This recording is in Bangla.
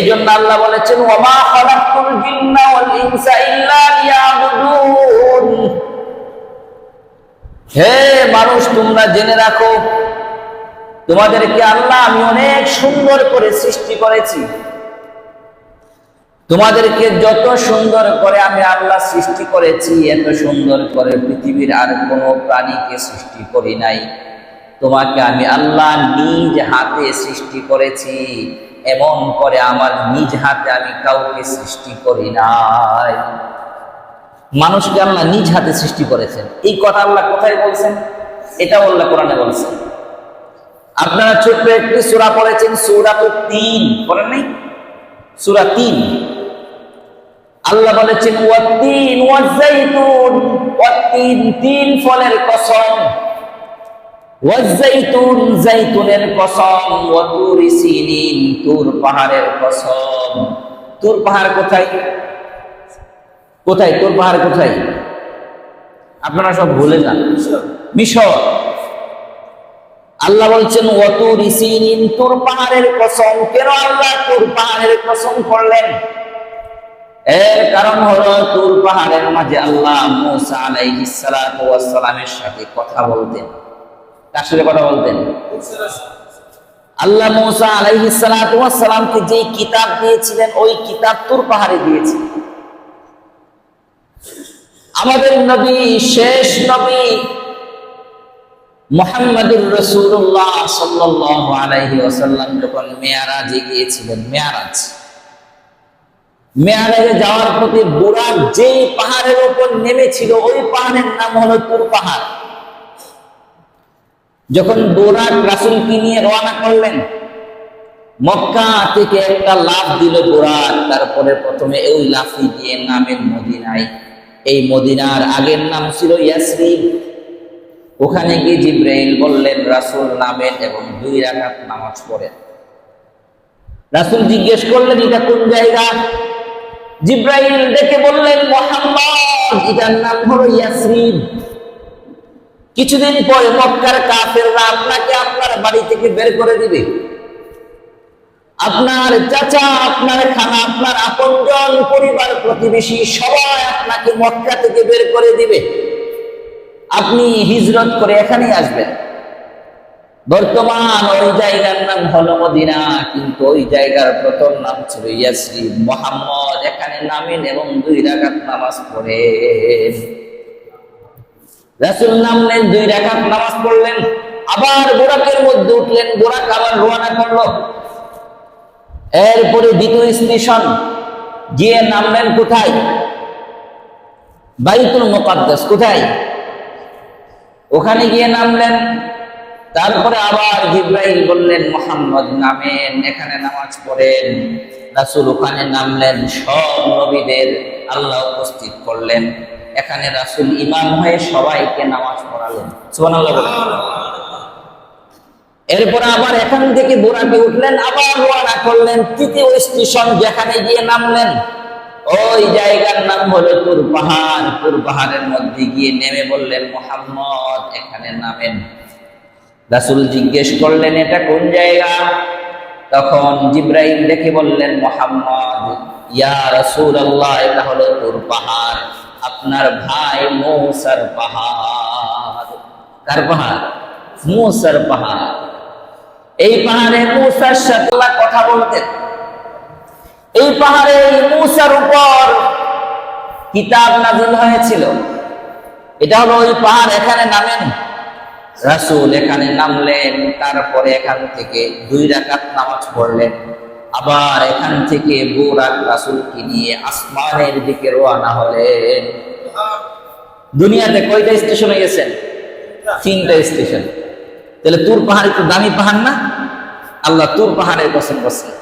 এই জন্য আল্লাহ বলেছেন ওয়ামা খালাকতুল জিন্না ওয়াল ইনসা ইল্লা লিয়াবুদুন। হে মানুষ, তোমরা জেনে রাখো তোমাদেরকে আল্লাহ আমি অনেক সুন্দর করে সৃষ্টি করেছি। তোমাদেরকে যত সুন্দর করে আমি আল্লাহ সৃষ্টি করেছি, এত সুন্দর করে পৃথিবীর আর কোনো প্রাণীকে সৃষ্টি করি নাই। তোমাকে আমি আল্লাহ নিজ হাতে সৃষ্টি করেছি, এমন করে আমার নিজ হাতে আমি কাউকে সৃষ্টি করি নাই। মানুষকে আল্লাহ নিজ হাতে সৃষ্টি করেছেন। এই কথা আল্লাহ কোথায় বলছেন? এটা আল্লাহ কোরআনে বলছেন। আপনারা ছোট্ট একটি সূরা পড়েছেন, সূরাতুত তিন, পড়েন নাই? সূরা ৩ আল্লাহ বলেছেন ওয়াত-তিন ওয়াজ-যাইতুন, ওয়াত-তিন তিন ফলের কসম, ওয়াজ-যাইতুন যাইতুনের কসম, ওয়া তুরি সিনিন তুর পাহাড়ের কসম। তুর পাহাড় কোথায়? কোথায় তুর পাহাড় কোথায়? আপনারা সব ভুলে যান, মিশর। আল্লাহ বলছেন ওয়া তুরি সিনিন তুর পাহাড়ের কসম। কেন আল্লাহ তুর পাহাড়ের কসম করলেন? এর কারণ হলো তুর পাহাড়ের মাঝে আল্লাহ মূসা আলাইহিস সালাতু ওয়াস সালামের সাথে কথা বলতেন। কার সাথে কথা বলতেন? আল্লাহ মূসা আলাইহিস সালাতু ওয়াস সালামকে যে কিতাব দিয়েছিলেন, ওই কিতাব তুর পাহাড়ে দিয়েছিলেন। আমাদের নবী, শেষ নবী মুহাম্মদুর রাসূলুল্লাহ সাল্লাল্লাহু আলাইহি ওয়াসাল্লাম যখন মেরাজে গিয়েছিলেন, মেরাজে যাওয়ার পথে বুরাক যেই পাহাড়ের উপর নেমেছিল, ওই পাহাড়ের নাম হলো তুর পাহাড়। যখন বুরাক রাসূলকে নিয়ে রওনা করলেন, মক্কা থেকে একটা লাফ দিল বুরাক। তারপরে প্রথমে ওই লাফি দিয়ে নামেন মদিনায়। এই মদিনার আগের নাম ছিল ইয়াসরিব। ওখানে গিয়ে জিবরাইল বললেন রাসূল নামেন এবং 2 রাকাত নামাজ পড়েন। রাসূল জিজ্ঞেস করলেন এটা কোন জায়গা? জিবরাইল ডেকে বললেন মুহাম্মদ, এটার নাম হলো ইয়াসরিব। কিছুদিন পরে মক্কার কাফেররা আপনাকে আপনার বাড়ি থেকে বের করে দিবে। আপনার চাচা, আপনার খালা, আপনার আপনজন, পরিবার, প্রতিবেশী সবাই আপনাকে মক্কা থেকে বের করে দিবে। আপনি হিজরত করে এখানেই আসবেন। বর্তমান ওই জায়গার নাম হলো মদিনা, কিন্তু ওই জায়গার প্রথম নাম ছিল ইয়াসরিব। মুহাম্মদ এখানে নামেন এবং 2 রাকাত নামাজ পড়েন। রাসূল নামলেন, 2 রাকাত নামাজ পড়লেন, আবার বুরাকের মধ্যে উঠলেন। বুরাক আবার রওনা করলো। এরপরে দ্বিতীয় স্টেশন গিয়ে নামলেন কোথায়? বাইতুল মুকাদ্দাস। কোথায়? ওখানে গিয়ে নামলেন। তারপরে আবার জিবরাইল বললেন মুহাম্মদ নামেন, এখানে নামাজ পড়েন। রাসূল ওখানে নামলেন। সব নবীদের আল্লাহ উপস্থিত করলেন। এখানে রাসূল ইমাম হয়ে সবাইকে নামাজ পড়ালেন। সুবহানাল্লাহ বলেন। এরপর আবার এখান থেকে বুরাকে উঠলেন, আবার রওনা করলেন। তৃতীয় স্টেশন যেখানে গিয়ে নামলেন, ওই জায়গার নাম হলো তুর পাহাড়। তুর পাহাড়ের মধ্যে গিয়ে নেমে বললেন মুহাম্মদ এখানে নামেন। রাসূল জিজ্ঞেস করলেন এটা কোন জায়গা? তখন জিবরাইল দেখে বললেন মুহাম্মদ, ইয়া রাসূলুল্লাহ, এটা হলো তুর পাহাড়, আপনার ভাই মূসার পাহাড়। কার পাহাড়? মূসার পাহাড়। এই পাহাড়ে মূসার সাথে আল্লাহ কথা বলতেন। এই পাহাড়ে মূসার উপর কিতাব নাযিল হয়েছিল। এটা হলো ওই পাহাড়। এখানে নামেন। রাসূল এখানে নামলেন। তারপরে এখান থেকে 2 রাকাত নামাজ পড়লেন। আবার এখান থেকে বুরাক রাসূলকে নিয়ে আসমানের দিকে রওনা হলেন। দুনিয়াতে কয়টা স্টেশনে গেছেন? 3টা স্টেশন। তাহলে তুর পাহাড় একটু দামি পাহাড় না? আল্লাহ তুর পাহাড়ের কসম করছেন।